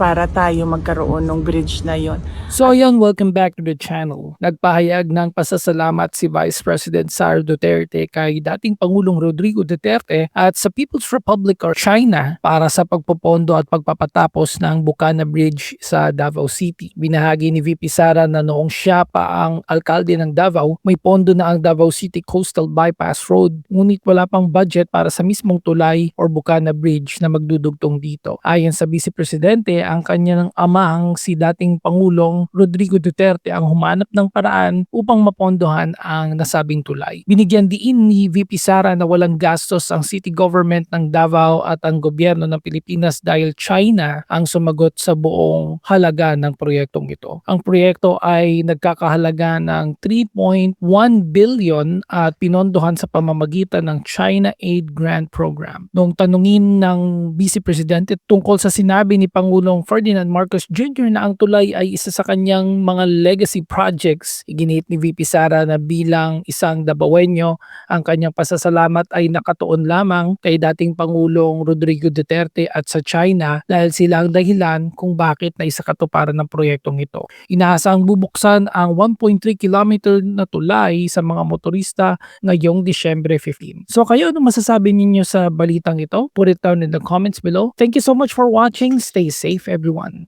para tayo magkaroon ng bridge na yon. So ayan, welcome back to the channel. Nagpahayag ng pasasalamat si Vice President Sara Duterte kay dating Pangulong Rodrigo Duterte at sa People's Republic of China para sa pagpopondo at pagpapatapos ng Bukana Bridge sa Davao City. Binahagi ni VP Sara na noong siya pa ang alkalde ng Davao, may pondo na ang Davao City Coastal Bypass Road, ngunit wala pang budget para sa mismong tulay or Bukana Bridge na magdudugtong dito. Ayon sa Vice Presidente, ang kanyang amang si dating Pangulong Rodrigo Duterte ang humanap ng paraan upang mapondohan ang nasabing tulay. Binigyan diin ni VP Sara na walang gastos ang city government ng Davao at ang gobyerno ng Pilipinas dahil China ang sumagot sa buong halaga ng proyektong ito. Ang proyekto ay nagkakahalaga ng 3.1 billion at pinondohan sa pamamagitan ng China Aid Grant Program. Nung tanungin ng Vice Presidente tungkol sa sinabi ni Pangulong Ferdinand Marcos Jr. na ang tulay ay isa sa kanyang mga legacy projects, iginit ni VP Sara na bilang isang Davaoenyo, ang kanyang pasasalamat ay nakatuon lamang kay dating Pangulong Rodrigo Duterte at sa China dahil sila ang dahilan kung bakit naisakatuparan ng proyektong ito. Inaasang bubuksan ang 1.3 kilometer na tulay sa mga motorista ngayong Disyembre 15. So kayo, ano masasabi ninyo sa balitang ito? Put it down in the comments below. Thank you so much for watching. Stay safe everyone.